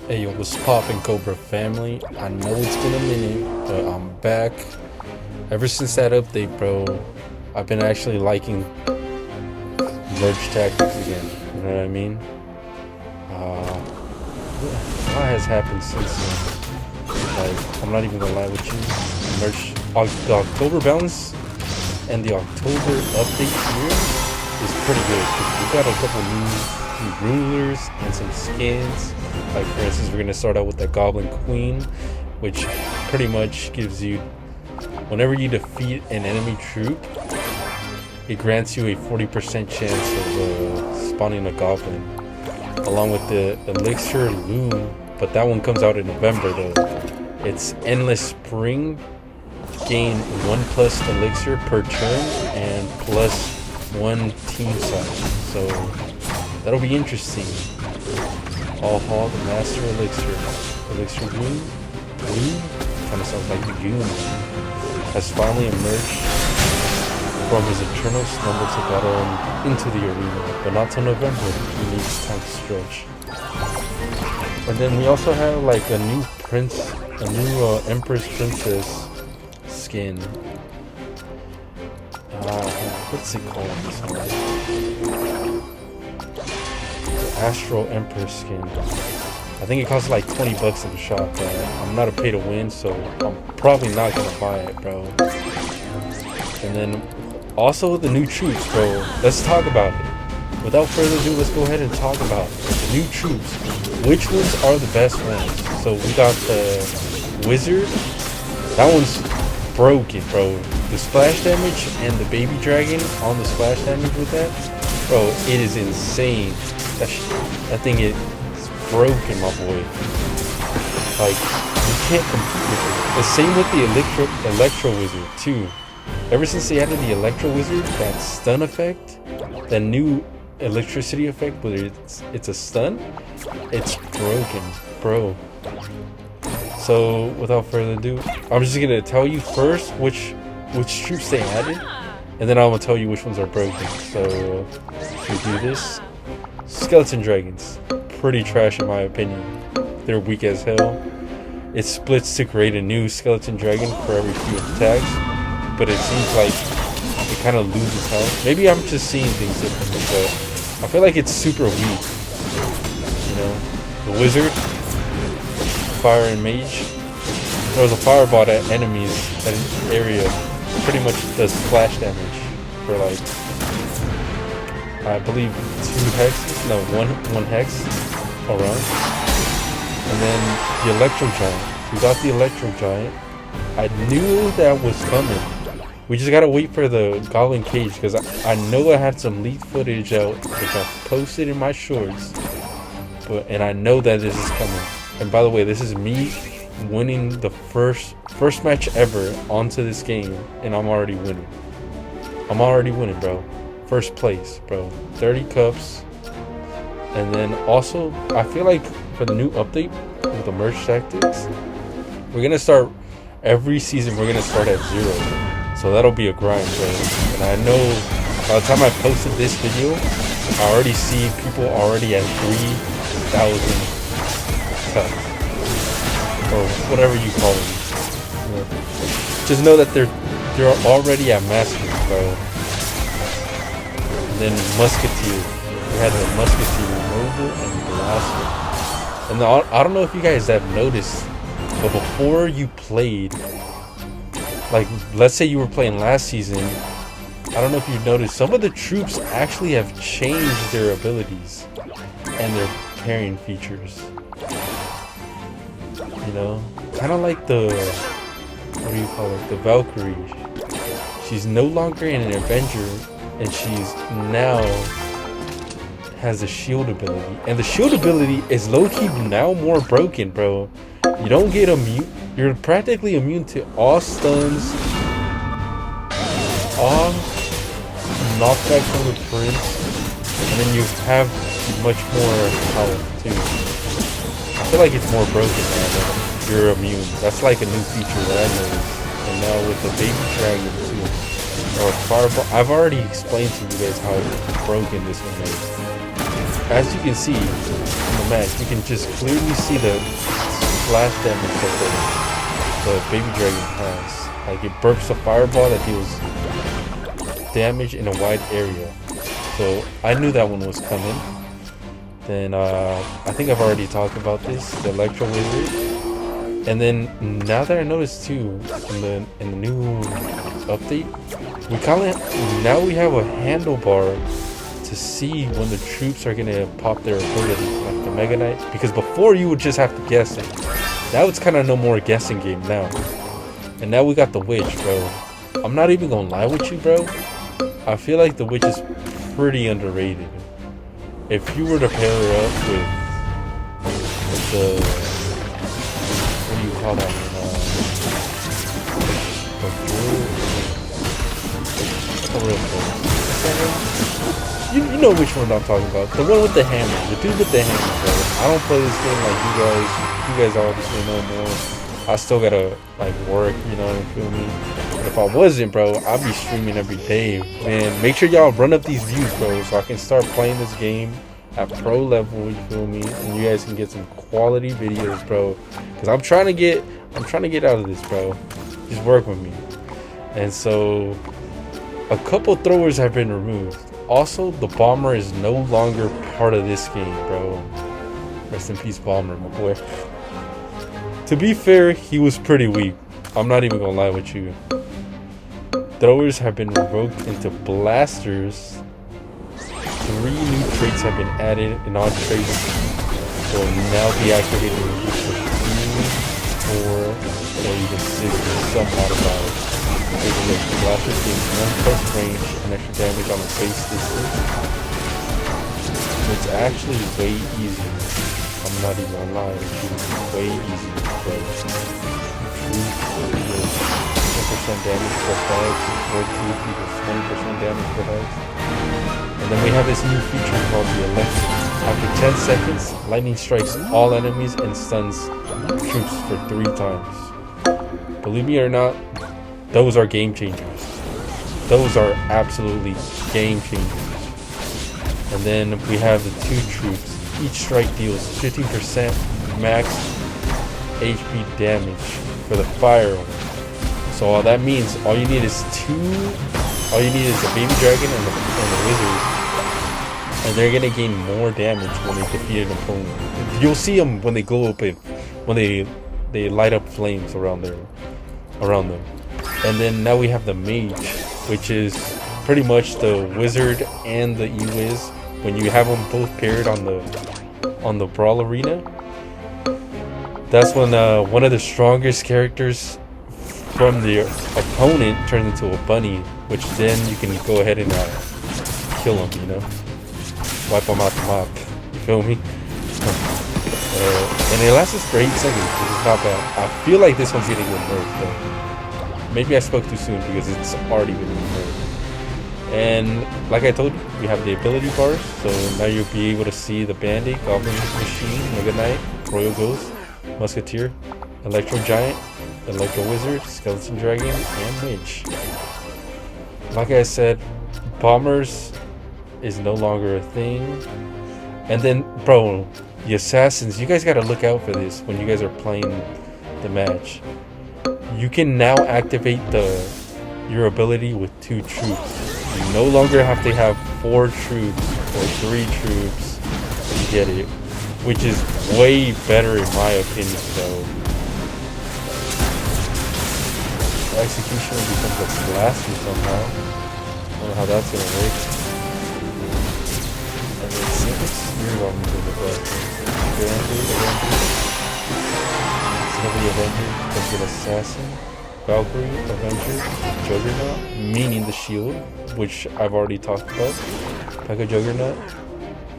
Hey, yo, what's poppin', Cobra family? I know it's been a minute, but I'm back. Ever since that update, bro, I've been actually liking merge tactics again. You know what I mean? A lot has happened since then. Like, I'm not even gonna lie with you. The October balance and the October update here is pretty good. We got a couple new rulers and some skins. Like, for instance, we're gonna start out with the Goblin Queen, which pretty much gives you, whenever you defeat an enemy troop, it grants you a 40% chance of spawning a goblin, along with the Elixir Loom, but that one comes out in November though. It's Endless Spring, gain 1+ elixir per turn and +1 team size, so that'll be interesting. All Hog Master Elixir Loom kind of sounds like the Goon, has finally emerged from his eternal slumber to battle into the arena, but not till November. He needs time to stretch. And then we also have like a new Empress Princess skin. What's it called? This one? The Astral Empress skin. I think it costs like $20 at the shop, but I'm not a pay to win, so I'm probably not gonna buy it, bro. And then also the new troops, bro. Let's talk about it. Without further ado, let's go ahead and talk about the new troops. Which ones are the best ones? So we got the Wizard. That one's broken, bro. The splash damage and the baby dragon on the splash damage with that, bro, it is insane. That thing is broken, my boy. Like, you can't compete with it. The same with the Electro Wizard too. Ever since they added the Electro Wizard, that stun effect, that new electricity effect, whether it's a stun, it's broken, bro. So without further ado, I'm just gonna tell you first which troops they added, and then I'm gonna tell you which ones are broken. So we do this. Skeleton Dragons, pretty trash in my opinion. They're weak as hell. It splits to create a new Skeleton Dragon for every few attacks, but it seems like it kind of loses health. Maybe I'm just seeing things differently, but I feel like it's super weak. You know, the Wizard, Fire and Mage. There was a fireball at enemies at an area. Pretty much does splash damage for like, I believe 2 hexes. No, one hex around. And then the Electro Giant. We got the Electro Giant. I knew that was coming. We just gotta wait for the Goblin Cage, because I know I had some leaked footage out, which I posted in my shorts. And I know that this is coming. And by the way, this is me winning the first match ever onto this game, and I'm already winning. I'm already winning, bro. First place, bro. 30 cups. And then also, I feel like for the new update with the merge tactics, we're gonna start every season. We're gonna start at 0. So that'll be a grind, bro. And I know by the time I posted this video, I already see people already at 3,000 cups, or whatever you call them. You know, just know that they're already at mastery, bro. And then Musketeer. We had the Musketeer, Noble, and Blaster. And I don't know if you guys have noticed, but before you played, like, let's say you were playing last season, I don't know if you've noticed, some of the troops actually have changed their abilities and their pairing features. You know, kind of like the, what do you call it, the Valkyrie. She's no longer an Avenger, and she's now has a shield ability. And the shield ability is low-key now more broken, bro. You don't get immune. You're practically immune to all stuns, all knockback from the prince, and then you have much more health too. I feel like it's more broken now that you're immune. That's like a new feature that I noticed. And now with the baby dragon too, or fireball, I've already explained to you guys how broken this one is. As you can see, in the match, you can just clearly see the splash damage that the baby dragon has. Like it burps a fireball that deals damage in a wide area. So I knew that one was coming. Then I think I've already talked about this, the Electro Wizard. And then now that I noticed too, in the new update, we have a handlebar to see when the troops are gonna pop their ability, like the Mega Knight. Because before you would just have to guess it. Now it's kind of no more guessing game now. And now we got the Witch, bro. I'm not even gonna lie with you, bro. I feel like the Witch is pretty underrated. If you were to pair her up with the, what do you call that one? The real you know which one I'm talking about. The one with the hammer. The dude with the hammer, bro. I don't play this game like you guys. You guys obviously know more. I still gotta like work, you know, you feel me? But if I wasn't, bro, I'd be streaming every day. Man, make sure y'all run up these views, bro, so I can start playing this game at pro level, you feel me? And you guys can get some quality videos, bro. Cause I'm trying to get out of this, bro. Just work with me. And so a couple throwers have been removed. Also, the bomber is no longer part of this game, bro. Rest in peace, Bomber, my boy. To be fair, he was pretty weak. I'm not even gonna lie with you. Throwers have been revoked into blasters. 3 new traits have been added, and all traits will now be activated in use of 2, 4, or even 6 with some modifiers. Blasters gain 1+ range and extra damage on the base distance. It's actually way easier. I'm not even gonna lie with you. Way easier to play. 10% damage per hex. More truth equals 20% damage per hex. And then we have this new feature called the Electric. After 10 seconds, lightning strikes all enemies and stuns troops for 3 times. Believe me or not, those are game changers. Those are absolutely game changers. And then we have the 2 troops. Each strike deals 15% max HP damage for the firearm. So all that means, all you need is the baby dragon and the wizard. And they're gonna gain more damage when they defeat an opponent. You'll see them when they glow up when they light up flames around them. And then now we have the mage, which is pretty much the wizard and the E-Wiz. When you have them both paired on the brawl arena, that's when one of the strongest characters from the opponent turns into a bunny, which then you can go ahead and kill him, you know, wipe him out the map. You feel me? And it lasts for 8 seconds, which is not bad. I feel like this one's gonna get nerfed though. Maybe I spoke too soon because it's already been nerfed. And like I told you, we have the ability bars, so now you'll be able to see the Band-Aid, Goblin Machine, Mega Knight, Royal Ghost, Musketeer, Electro Giant, Electro Wizard, Skeleton Dragon, and Mage. Like I said, Bombers is no longer a thing. And then, bro, the Assassins, you guys gotta look out for this when you guys are playing the match. You can now activate your ability with 2 troops. You no longer have to have 4 troops or 3 troops to get it, which is way better in my opinion though. Executioner becomes a blaster somehow. I don't know how that's gonna work. And then Civic Spear on the best. Heavy Avenger becomes an Assassin. Valkyrie, Avenger, Juggernaut, meaning the shield, which I've already talked about. P.E.K.K.A. Juggernaut.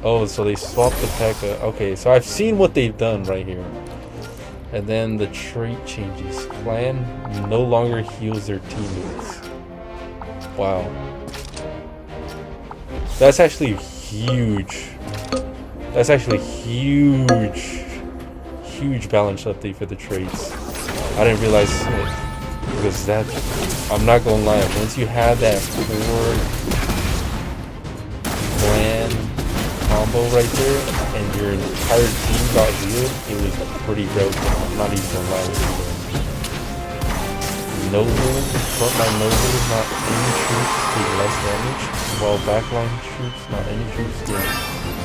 Oh, so they swapped the P.E.K.K.A. Okay, so I've seen what they've done right here. And then the trait changes. Clan no longer heals their teammates. Wow. That's actually huge. That's actually huge. Huge balance update for the traits. I didn't realize it. Because that, I'm not gonna lie, once you have that 4 clan combo right there, and your entire team got healed, it was pretty broken. I'm not even gonna lie with you. Noble, frontline Noble, not any troops take less damage, while backline troops, not any troops get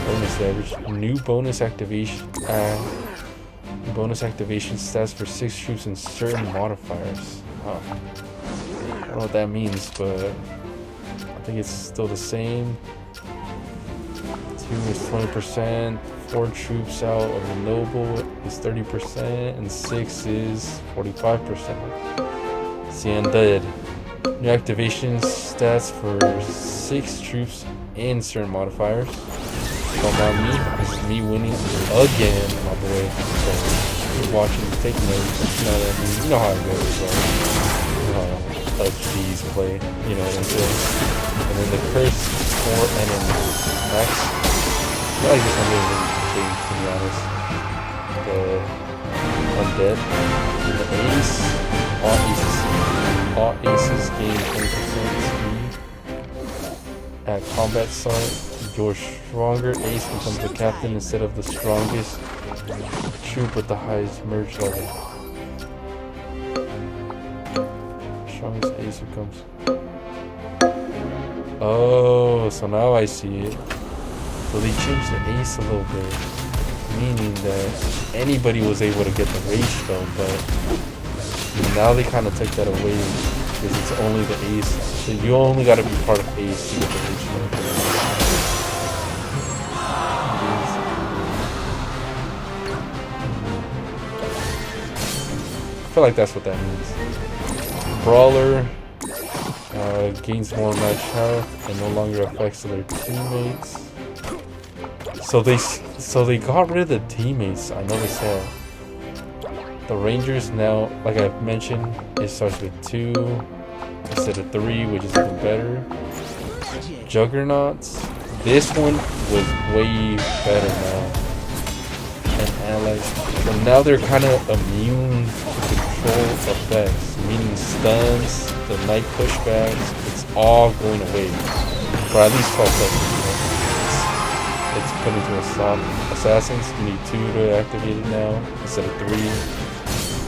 bonus damage. New bonus activation stats for 6 troops and certain modifiers. Huh. I don't know what that means, but I think it's still the same. 2 is 20%, 4 troops out of the Noble is 30%, and 6 is 45%. See, Undead. New activation stats for 6 troops and certain modifiers. All about me. This is me winning again, by the way. So, keep watching, take notes. You know how it goes, right? You know how UGs play. You know what I'm saying? And then the curse 4 and then max. I feel like this one didn't really change, to be honest. The Undead. And the Ace. All aces gain 20% speed. At combat start, your stronger ace becomes the captain instead of the strongest troop with the highest merge level. Strongest ace becomes... Oh, so now I see it. So they changed the ace a little bit, meaning that anybody was able to get the rage spell, but now they kind of took that away because it's only the ace. So you only got to be part of ace to get the rage spell. I feel like that's what that means. Brawler gains more match health and no longer affects their teammates. So they got rid of the teammates. I noticed that. The Rangers now, like I mentioned, it starts with 2 instead of 3, which is even better. Juggernauts, this one was way better now. And allies, so now they're kind of immune to control effects, meaning stuns, the night pushbacks, it's all going away. For at least 12 seconds. It's put into assassins, you need 2 to activate it now instead of 3.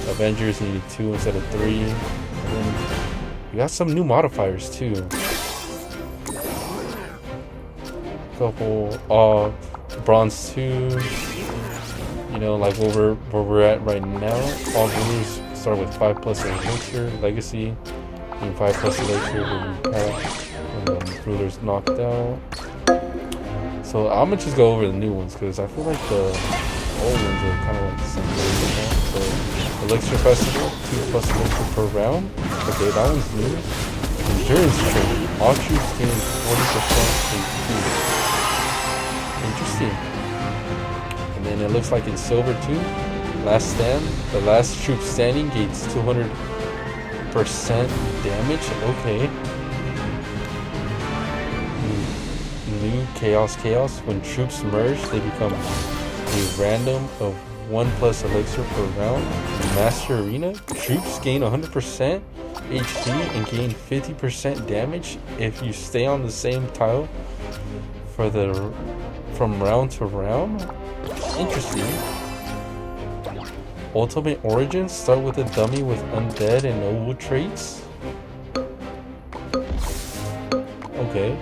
Avengers needed 2 instead of 3. And then we got some new modifiers too. Couple bronze 2. You know, like where we're at right now. All rulers start with 5+ elixir, legacy, and 5+ elixir and then rulers knocked out. So I'm gonna just go over the new ones because I feel like the old ones are kind of like the same. So Elixir Festival, 2+ elixir per round. Okay, that one's new. Endurance training. All troops gain 40% HP. Interesting. And then it looks like in silver too. Last stand. The last troop standing gains 200% damage. Okay. New Chaos. When troops merge, they become a random of 1+ elixir per round. Master Arena, troops gain 100% HP and gain 50% damage if you stay on the same tile from round to round. Interesting. Ultimate Origins, start with a dummy with undead and noble traits. Okay.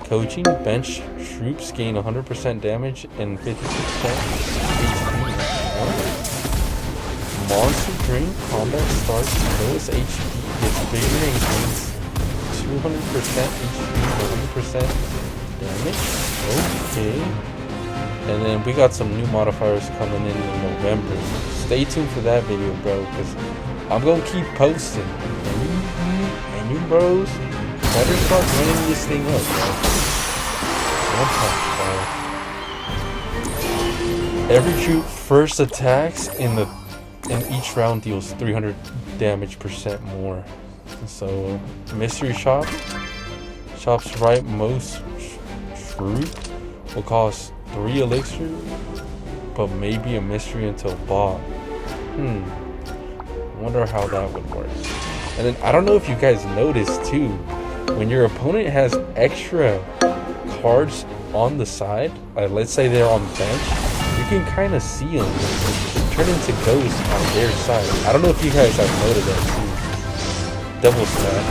Coaching, bench troops gain 100% damage and 50% HP. Monster Dream, combat starts, lowest HP gets bigger and gains 200% HP, 100% damage. Okay. And then we got some new modifiers coming in November. So stay tuned for that video, bro, because I'm going to keep posting. And you bros better start running this thing up, bro. Every troop first attacks in each round deals 300 damage % more. So mystery shops right most troop will cost 3 elixir, but maybe a mystery until bought. Wonder how that would work. And then I don't know if you guys noticed too, when your opponent has extra cards on the side, let's say they're on the bench, you can kind of see them turn into ghosts on their side. I don't know if you guys have noted that too. Double snap.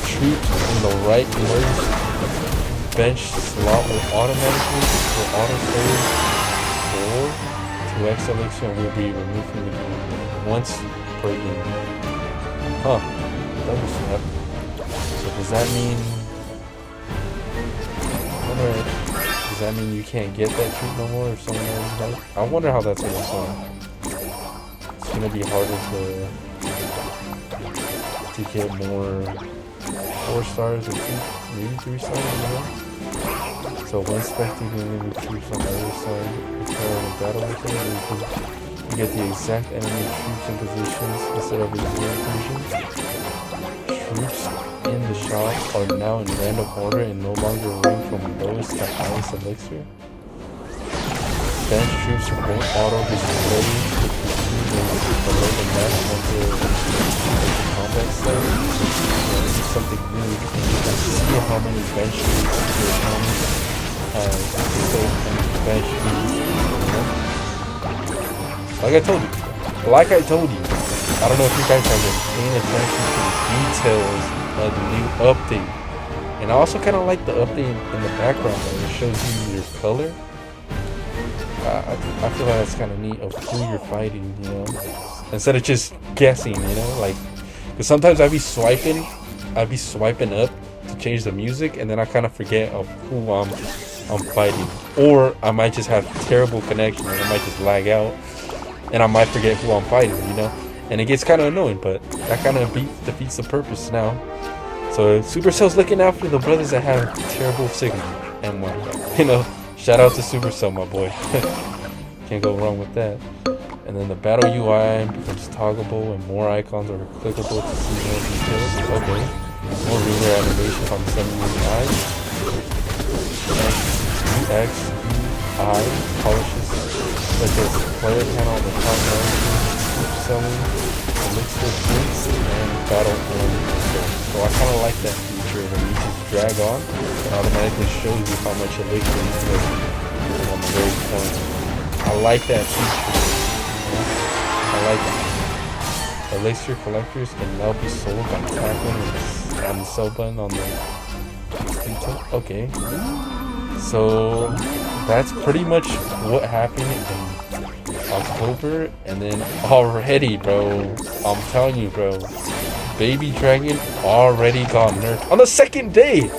Troops on the right merge bench slot will automatically or auto save or 2x elixir and will be removed from the game once per game. Huh. Double snap. So does that mean... does that mean you can't get that troop no more if someone else does? I wonder how that's gonna sound. It's gonna be harder to get more 4 stars or maybe 3 stars, you know? So when spectating enemy troops on the other side, before the battle with them, you get the exact enemy troops and positions instead of a zero version. Troops in the shop are now in random order and no longer ranked from lowest to highest elixir. Bench troops won't auto display below the map until the combat stage. Something new. You can see how many bench troops your opponent has. So many bench troops. Like I told you. I don't know if you guys have been paying attention to the details of the new update. And I also kind of like the update in the background where it shows you your color. I feel like that's kind of neat of who you're fighting, you know, instead of just guessing, you know, like, because sometimes I'd be swiping up to change the music, and then I kind of forget of who I'm fighting, or I might just have terrible connection, and I might just lag out, and I might forget who I'm fighting, you know, and it gets kind of annoying, but that kind of defeats the purpose now. So Supercell's looking out for the brothers that have terrible signal and whatnot, you know. Shout out to Supercell, my boy. Can't go wrong with that. And then the battle UI becomes toggleable and more icons are clickable to see more details. Okay. More ruler animations on some UI. UX, UI polishes such as player panel on the top right, selling, elixir points, and battle end. So I kind of like that feature where you just drag on. Automatically shows you how much elixir you put on the very point. I like that feature. I like it. Elixir collectors can now be sold by tapping on the sell button on the detail. Okay. So that's pretty much what happened in October, and then already, bro, I'm telling you, bro, Baby Dragon already got nerfed on the second day.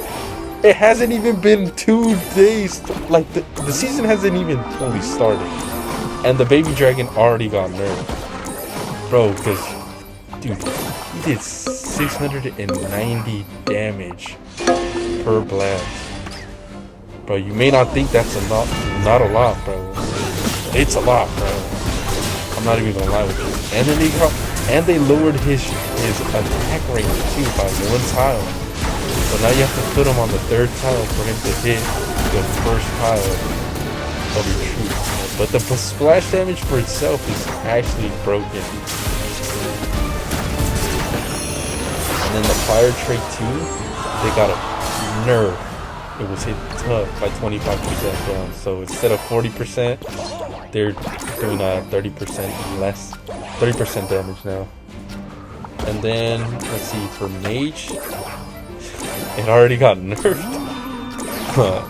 It hasn't even been 2 days. Like, the season hasn't even fully started. And the Baby Dragon already got nerfed. Bro, because, dude, he did 690 damage per blast. Bro, you may not think that's not a lot, bro. It's a lot, bro. I'm not even gonna lie with you. And then they lowered his attack range too by 1 tile. So now you have to put him on the 3rd tile for him to hit the 1st tile of your troop. But the splash damage for itself is actually broken. And then the fire trait too, they got a nerf. It was hit tough by 25% down. So instead of 40%, they're doing 30% less, 30% damage now. And then let's see, for Mage, it already got nerfed.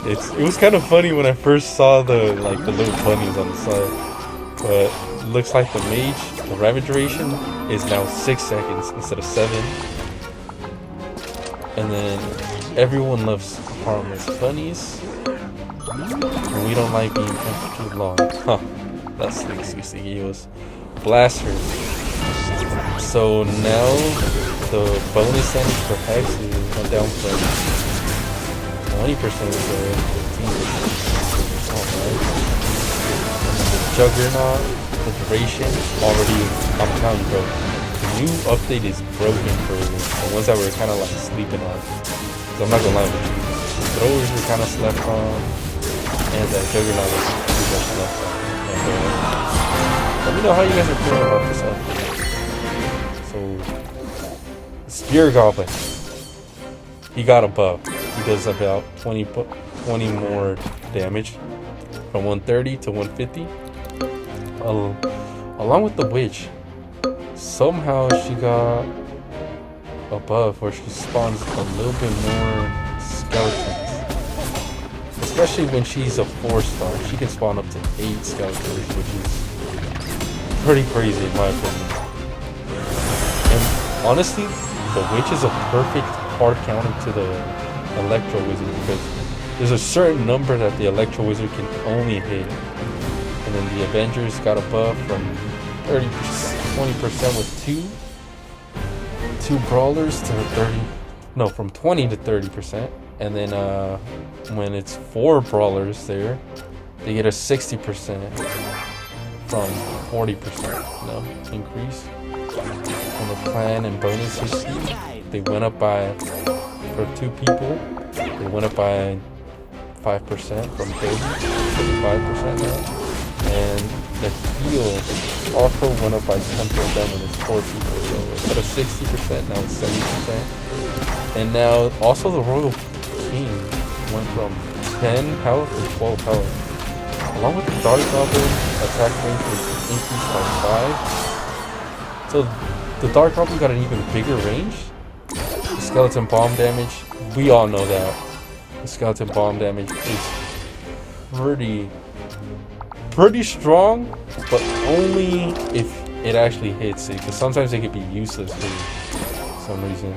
It was kind of funny when I first saw the little bunnies on the side, but it looks like the Mage, the Ravage duration is now 6 seconds instead of 7. And then everyone loves harmless bunnies, and we don't like being punched too long. Huh? That's Sligios. Blasters. So now the bonus damage per hex went down from 20% to 15%. Alright. Juggernaut, the duration already, I'm telling you, bro, the new update is broken for the ones that were kind of like sleeping on. So I'm not gonna lie with you. Throwers were kind of slept on, and that Juggernaut was pretty much slept on. Let me know how you guys are feeling about this update. So, Spear Goblin, he got a buff. He does about 20 20 more damage from 130 to 150. Along with the witch, somehow she got a buff where she spawns a little bit more skeletons. Especially when she's a 4-star, she can spawn up to 8 skeletons, which is pretty crazy in my opinion. And honestly, the witch is a perfect hard counter to the Electro Wizard because there's a certain number that the Electro Wizard can only hit. And then the Avengers got a buff from 30%, 20% with two brawlers to 30, no, from 20 to 30%. And then when it's 4 brawlers there, they get a 60% from 40%, increase. On the plan and bonus system, they went up by, for 2 people, they went up by 5% from 30 to 55% now. And the heal also went up by 10% when it's 4 people. So instead of 60%, now it's 70%. And now also the Royal King went from 10 health to 12 health. Along with the Dark Goblin, attack range was increased by 5. So the Dark Goblin got an even bigger range. The Skeleton Bomb damage, we all know that. The Skeleton Bomb damage is pretty strong, but only if it actually hits it, because sometimes it could be useless for some reason.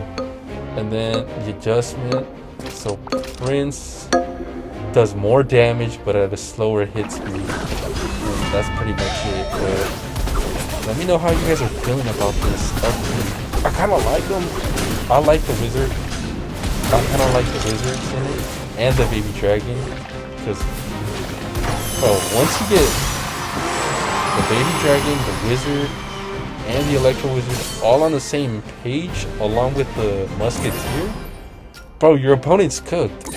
And then the adjustment, so Prince does more damage but at a slower hit speed, and that's pretty much it. But let me know how you guys are feeling about this update. I kind of like them. I like the wizard. I kind of like the wizards in it and the baby dragon, because once you get the baby dragon, the wizard, and the Electro Wizard all on the same page, along with the musketeer, bro, your opponent's cooked.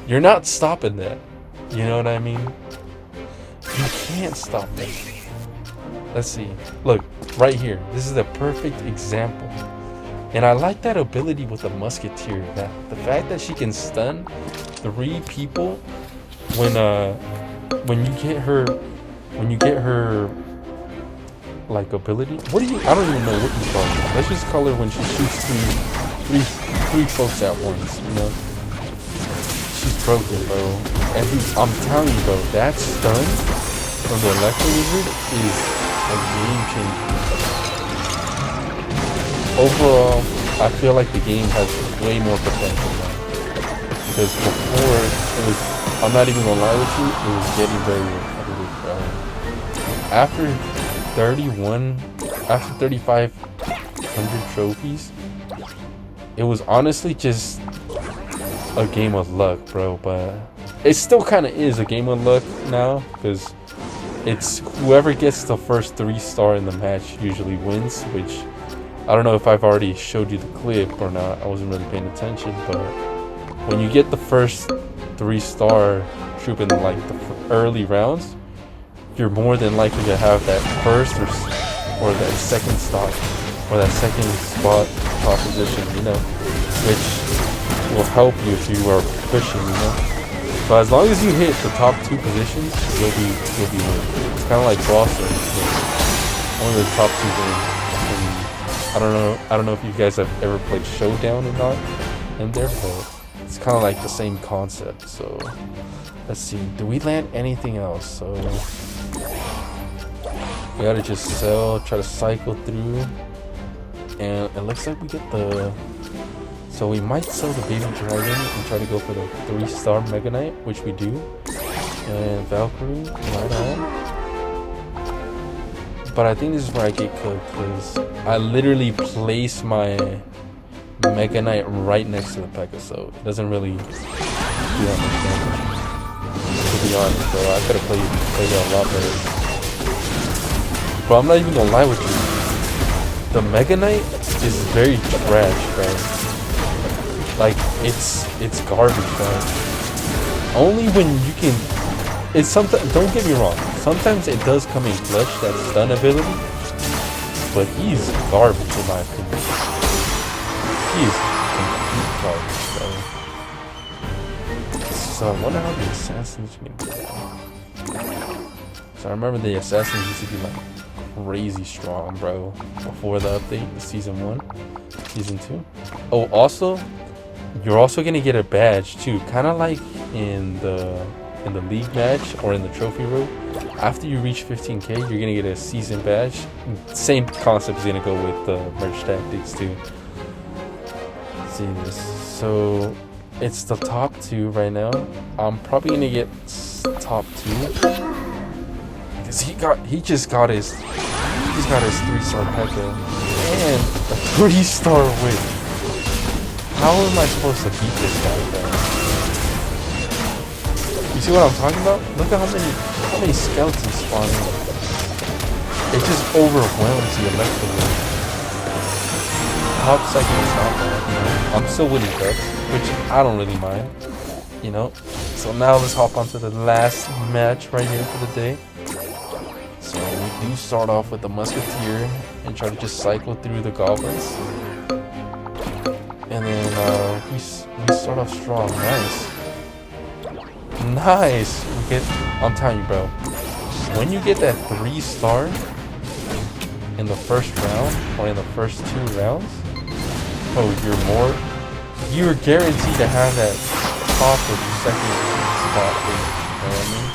You're not stopping that. You know what I mean? You can't stop that. Let's see. Look, right here. This is a perfect example. And I like that ability with the musketeer. That the fact that she can stun 3 people when you get her like ability. What do you? I don't even know what you call it. Let's just call her when she shoots three folks at once. You know, she's broken, bro. And I'm telling you, bro, that stun from the Electro Wizard is a game changer. Overall, I feel like the game has way more potential now. Because before, it was, I'm not even gonna lie with you, it was getting very repetitive, bro. After 3,500 trophies, it was honestly just a game of luck, bro. But it still kind of is a game of luck now, because it's whoever gets the first 3-star in the match usually wins, which I don't know if I've already showed you the clip or not. I wasn't really paying attention, but when you get the first 3-star troop in like the early rounds, you're more than likely to have that first or that second spot or that second spot top position, you know, which will help you if you are pushing, you know. But as long as you hit the top 2 positions, you'll be winning. It's kind of like Boston, only the top 2 wins. I don't know if you guys have ever played Showdown or not in there, but it's kind of like the same concept. So let's see, do we land anything else? So we gotta just sell, try to cycle through, and it looks like we get the, so we might sell the baby dragon and try to go for the 3-star Mega Knight, which we do, and Valkyrie right on. But I think this is where I get cooked, because I literally place my Mega Knight right next to the P.E.K.K.A, so it doesn't really do that much damage. To be honest, bro, I could have played it a lot better. But I'm not even gonna lie with you. The Mega Knight is very trash, bro. Like, it's garbage, bro. Only when you can. It's something. Don't get me wrong. Sometimes it does come in clutch, that stun ability, but he's garbage in my opinion. He's complete garbage, bro. So I wonder how the assassins are gonna get down. So I remember the assassins used to be like crazy strong, bro, before the update, the season 1, season 2. Oh, also, you're also gonna get a badge too, kind of like in the league match or in the trophy room. After you reach 15k, you're gonna get a season badge. Same concept is gonna go with the merch tactics too. See this? So it's the top 2 right now. I'm probably gonna get top 2 because he just got his 3-star P.E.K.K.A and a 3-star win. How am I supposed to beat this guy, bro? You see what I'm talking about? Look at how many skeletons spawn in. It just overwhelms the electro. Top second is not bad, you know. I'm still winning cups, which I don't really mind, you know. So now let's hop onto the last match right here for the day. So we do start off with the musketeer and try to just cycle through the goblins. And then we start off strong. Nice. I'm telling you, bro, when you get that 3-star in the first round or in the first 2 rounds, you're guaranteed to have that top or second spot. You know what I mean?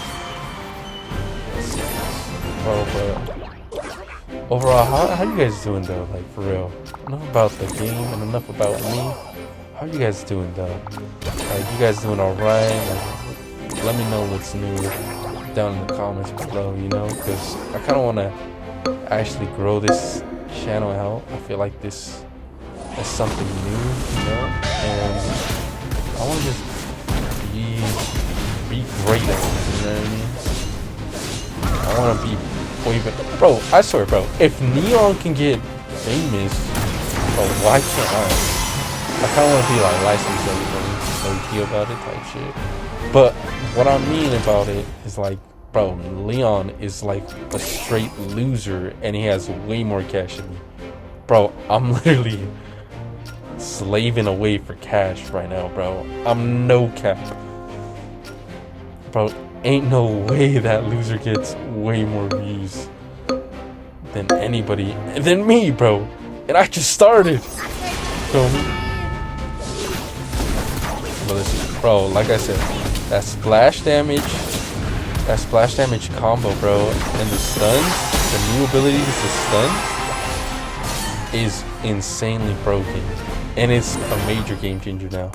Bro, but overall, how you guys doing though? Like for real, enough about the game and enough about me. How you guys doing though? Like you guys doing all right? Like, let me know what's new down in the comments below, you know, because I kind of want to actually grow this channel out. I feel like this is something new, you know, and I want to just be great at it, you know what I mean? I want to be way better. Bro, I swear, bro, if Neon can get famous, bro, why can't I kind of want to be like licensed everything, low key about it type shit. But what I mean about it is like, bro, Leon is like a straight loser and he has way more cash than me. Bro, I'm literally slaving away for cash right now, bro. I'm no cap. Bro, ain't no way that loser gets way more views than anybody, than me, bro. And I just started. Feel me? But listen, bro, like I said, that splash damage combo, bro, and the stuns, the new ability to stun is insanely broken, and it's a major game changer now.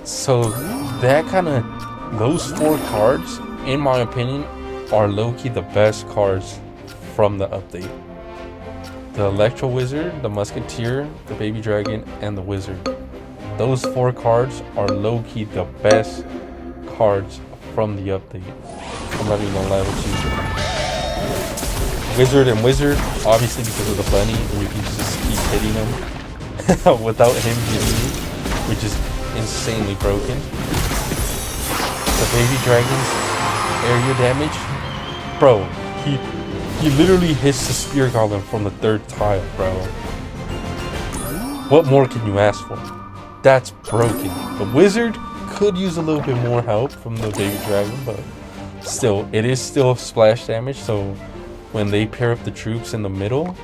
So that those 4 cards, in my opinion, are low-key the best cards from the update. The Electro Wizard, the Musketeer, the Baby Dragon, and the Wizard. Those 4 cards are low-key the best cards from the update. I'm not even gonna lie with you. Wizard and Wizard, obviously because of the bunny, and you can just keep hitting him without him hitting you, which is insanely broken. The Baby Dragon's area damage, bro, he literally hits the Spear Golem from the 3rd tile, bro. What more can you ask for? That's broken. The Wizard could use a little bit more help from the Baby Dragon, but still, it is still splash damage, so when they pair up the troops in the middle,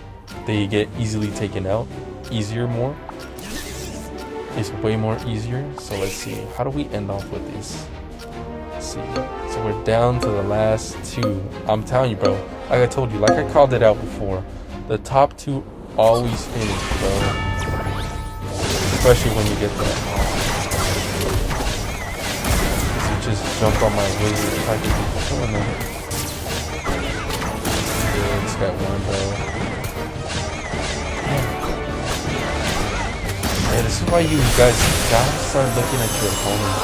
they get easily taken out. More. It's way more easier. So let's see. How do we end off with this? Let's see. So we're down to the last 2. I'm telling you, bro. Like I told you, like I called it out before, the top 2 always finish, bro. Especially when you get that. You just jump on my wizard if I can keep killing them. Yeah, just got one, bro. Yeah, this is why you guys gotta start looking at your opponents.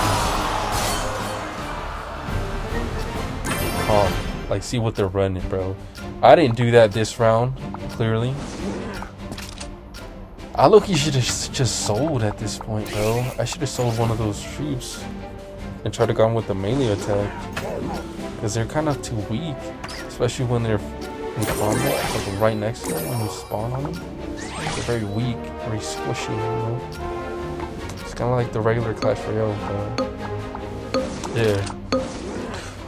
Calm. Like, see what they're running, bro. I didn't do that this round, clearly. I look, you should have just sold at this point, bro. I should have sold one of those troops and tried to go on with the melee attack. Because they're kind of too weak. Especially when they're in combat, like right next to them when you spawn on them. They're very weak, very squishy, you know? It's kind of like the regular Clash Royale, but yeah.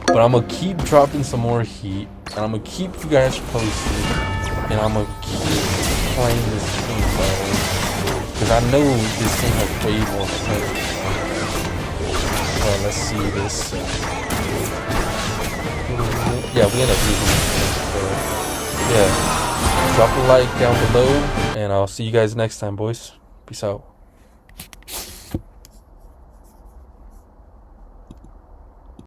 But I'm gonna keep dropping some more heat, and I'm gonna keep you guys posted, and I'm gonna keep playing this game, because I know this game has way more potential. Let's see this. Yeah, we end up losing this. Yeah. Drop a like down below, and I'll see you guys next time, boys. Peace out.